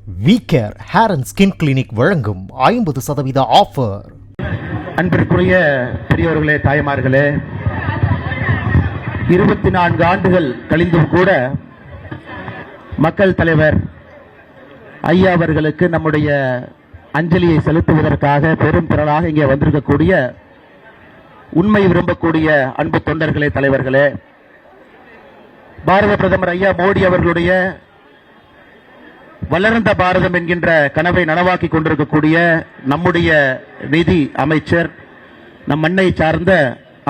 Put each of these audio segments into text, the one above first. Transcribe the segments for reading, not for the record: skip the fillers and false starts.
Weaker hair and skin clinic வழங்கும் 50% offer. அன்பிற்குரிய பெரியோர்களே, தாய்மார்களே, 24 ஆண்டுகள் கழிந்தும் கூட மக்கள் தலைவர் ஐயா அவர்களுக்கு நம்முடைய அஞ்சலியை செலுத்துவதற்காக பெரும் திரளாக இங்கே வந்திருக்கக்கூடிய உண்மை விரும்பக்கூடிய அன்பு தொண்டர்களே, தலைவர்களே, பாரத பிரதமர் ஐயா மோடி அவர்களுடைய வளர்ந்த பாரதம் என்கின்ற கனவை நனவாக்கி கொண்டிருக்கக்கூடிய நம்முடைய நிதி அமைச்சர், நம் மண்ணை சார்ந்த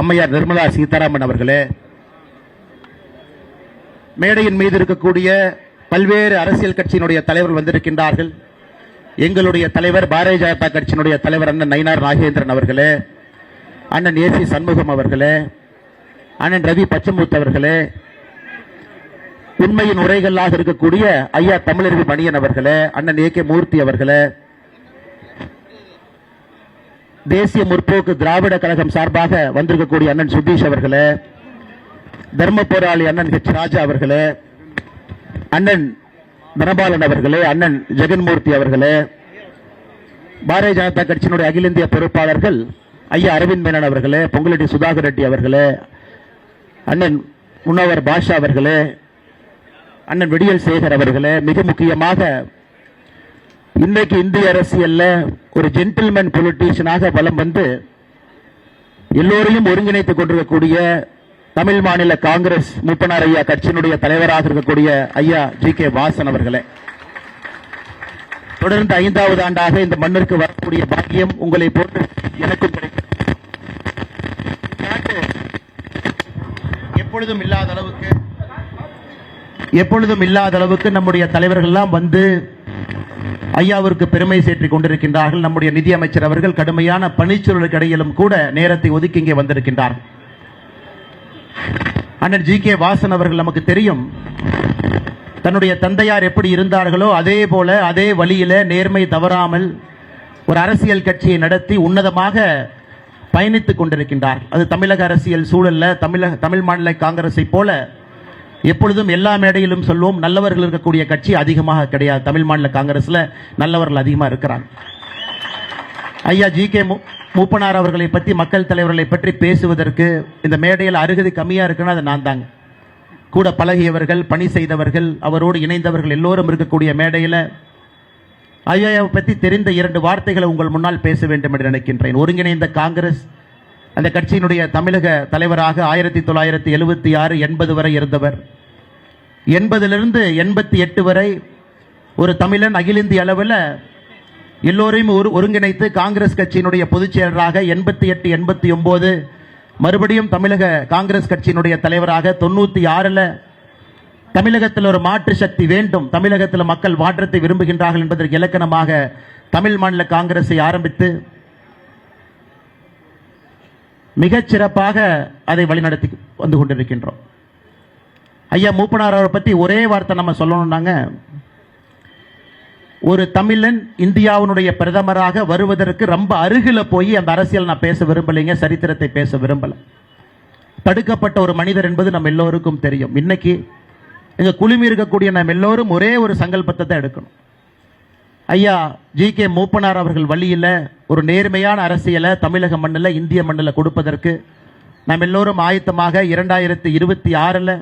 அம்மையார் நிர்மலா சீதாராமன் அவர்களே, மேடையின் மீது இருக்கக்கூடிய பல்வேறு அரசியல் கட்சியினுடைய தலைவர்கள் வந்திருக்கின்றார்கள். எங்களுடைய தலைவர் பாரதிய ஜனதா கட்சியினுடைய தலைவர் அண்ணன் நயினார் நாகேந்திரன் அவர்களே, அண்ணன் ஏசி சண்முகம் அவர்களே, அண்ணன் ரவி பச்சமுத்து அவர்களே, உண்மையின் உரைகளாக இருக்கக்கூடிய ஐயா தமிழறிவு மணியன் அவர்களே, அண்ணன் ஏ.கே. மூர்த்தி அவர்களே, தேசிய முற்போக்கு திராவிட கழகம் சார்பாக வந்திருக்கக்கூடிய அண்ணன் சுதீஷ் அவர்களே, தர்ம போராளி அண்ணன் ஹெச் ராஜா அவர்களே, அண்ணன் தனபாலன் அவர்களே, அண்ணன் ஜெகன்மூர்த்தி அவர்களே, பாரதிய ஜனதா கட்சியினுடைய அகில இந்திய பொறுப்பாளர்கள் ஐயா அரவிந்த் மேனன் அவர்களே, பொங்குலட்டி சுதாகர் ரெட்டி அவர்களே, அண்ணன் முன்னவர் பாஷா அவர்களே, அண்ணன் விடியல் சேகர் அவர்களே, மிக முக்கியமாக இன்றைக்கு இந்திய அரசியல்ல ஒரு ஜென்டில்மேன் பொலிட்டீஷியனாக வலம் வந்து எல்லோரையும் ஒருங்கிணைத்துக் கொண்டிருக்கக்கூடிய தமிழ் மாநில காங்கிரஸ் மூப்பனார் ஐயா கட்சியினுடைய தலைவராக இருக்கக்கூடிய ஐயா ஜி.கே. வாசன் அவர்களே, தொடர்ந்து 5வது ஆண்டாக இந்த மண்ணிற்கு வரக்கூடிய பாக்கியம் உங்களை போன்று எனக்கும் கிடைக்கும். எப்பொழுதும் இல்லாத அளவுக்கு நம்முடைய தலைவர்கள் எல்லாம் வந்து ஐயாவிற்கு பெருமை சேர்த்துக் கொண்டிருக்கின்றார்கள். நம்முடைய நிதியமைச்சர் அவர்கள் கடுமையான பணிச்சூழலுக்கு இடையிலும் கூட நேரத்தை ஒதுக்கி இங்கே வந்திருக்கின்றார்கள். அண்ணன் ஜி.கே. வாசன் அவர்கள் நமக்கு தெரியும், தன்னுடைய தந்தையார் எப்படி இருந்தார்களோ அதே போல அதே வழியில நேர்மை தவறாமல் ஒரு அரசியல் கட்சியை நடத்தி உன்னதமாக பயணித்துக் கொண்டிருக்கின்றார். அது தமிழக அரசியல் சூழல்ல தமிழ் மாநில காங்கிரஸை போல எப்பொழுதும் எல்லா மேடையிலும் சொல்வோம், நல்லவர்கள் இருக்கக்கூடிய கட்சி அதிகமாக கிடையாது. தமிழ் மாநில காங்கிரஸ்ல நல்லவர்கள் அதிகமாக இருக்கிறாங்க. ஐயா ஜி.கே. மூப்பனார் அவர்களை பற்றி, மக்கள் தலைவர்களை பற்றி பேசுவதற்கு இந்த மேடையில் அருகதை கம்மியா இருக்குன்னா அது நான் தாங்க. கூட பழகியவர்கள், பணி செய்தவர்கள், அவரோடு இணைந்தவர்கள் எல்லோரும் இருக்கக்கூடிய மேடையில் ஐயாவை பற்றி தெரிந்த 2 வார்த்தைகளை உங்கள் முன்னால் பேச வேண்டும் என்று நினைக்கின்றேன். ஒருங்கிணைந்த காங்கிரஸ் அந்த கட்சியினுடைய தமிழக தலைவராக 1976, 80 வரை இருந்தவர். 80லிருந்து 88 வரை ஒரு தமிழன் அகில இந்திய அளவில் எல்லோரையும் ஒருங்கிணைத்து காங்கிரஸ் கட்சியினுடைய பொதுச் செயலராக 88, 89 மறுபடியும் தமிழக காங்கிரஸ் கட்சியினுடைய தலைவராக 96 தமிழகத்தில் ஒரு மாற்று சக்தி வேண்டும், தமிழகத்தில் மக்கள் மாற்றத்தை விரும்புகின்றார்கள் என்பதற்கு இலக்கணமாக தமிழ் மாநில காங்கிரஸை ஆரம்பித்து மிகச் சிறப்பாக அதை வழிநடத்தி வந்து கொண்டிருக்கின்றோம். ஐயா மூப்பனார் அவரை பற்றி ஒரே வார்த்தை நம்ம சொல்லணும்னாங்க, ஒரு தமிழன் இந்தியாவினுடைய பிரதமராக வருவதற்கு ரொம்ப அருகில் போய் அந்த அரசியல் நான் பேச விரும்பலைங்க, சரித்திரத்தை பேச விரும்பல. தடுக்கப்பட்ட ஒரு மனிதர் என்பது நம்ம எல்லோருக்கும் தெரியும். இன்னைக்கு இங்க குழுமி இருக்கக்கூடிய நம்ம எல்லோரும் ஒரே ஒரு சங்கல்பத்தை தான் எடுக்கணும். ஐயா ஜி.கே. மூப்பனார் அவர்கள் வழியில் ஒரு நேர்மையான அரசியலை தமிழக மண்ணில், இந்திய மண்ணில் கொடுப்பதற்கு நாம் எல்லோரும் ஆயத்தமாக 2026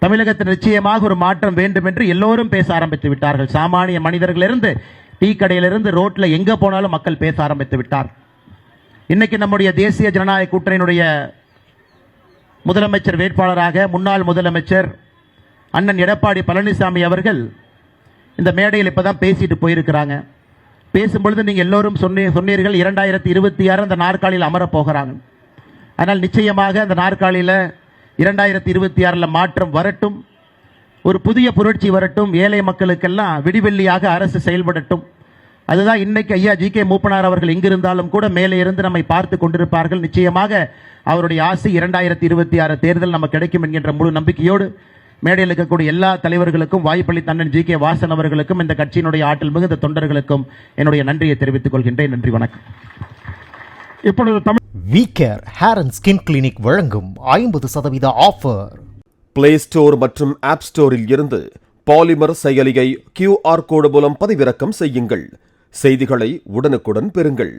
தமிழகத்தில் நிச்சயமாக ஒரு மாற்றம் வேண்டும் என்று எல்லோரும் பேச ஆரம்பித்து விட்டார்கள். சாமானிய மனிதர்களிலிருந்து டீ கடையிலிருந்து ரோட்டில் எங்கே போனாலும் மக்கள் பேச ஆரம்பித்து விட்டார். இன்னைக்கு நம்முடைய தேசிய ஜனநாயக கூட்டணியினுடைய முதலமைச்சர் வேட்பாளராக முன்னாள் முதலமைச்சர் அண்ணன் எடப்பாடி பழனிசாமி அவர்கள் இந்த மேடையில் இப்பதான் பேசிட்டு போயிருக்கிறாங்க. பேசும்பொழுது நீங்கள் எல்லோரும் சொன்னீர்கள் 2026 அந்த நாற்காலியில் அமரப் போகிறாங்க. ஆனால் நிச்சயமாக அந்த நாற்காலியில் 2026 மாற்றம் வரட்டும், ஒரு புதிய புரட்சி வரட்டும், ஏழை மக்களுக்கெல்லாம் விடிவெள்ளியாக அரசு செயல்படட்டும். அதுதான் இன்னைக்கு ஐயா ஜி.கே. மூப்பனார் அவர்கள் எங்கிருந்தாலும் கூட மேலே இருந்து நம்மை பார்த்து கொண்டிருப்பார்கள். நிச்சயமாக அவருடைய ஆசை 2026 தேர்தல் நமக்கு கிடைக்கும் என்கின்ற முழு நம்பிக்கையோடு மேடையில் இருக்கக்கூடிய எல்லா தலைவர்களுக்கும், வாய்ப்பளித்த அண்ணன் ஜி.கே. வாசன் அவர்களுக்கும், இந்த கட்சியினுடைய ஆற்றல் மிகுந்த தொண்டர்களுக்கும் என்னுடைய நன்றியை தெரிவித்துக் கொள்கின்றேன். நன்றி, வணக்கம். இப்பொழுது weaker hair and skin clinic வழங்கும் 50% ஆஃபர். பிளே ஸ்டோர் மற்றும் ஆப் ஸ்டோரில் இருந்து பாலிமர் செயலியை QR கோடு மூலம் பதிவிறக்கம் செய்யுங்கள். செய்திகளை உடனுக்குடன் பெறுங்கள்.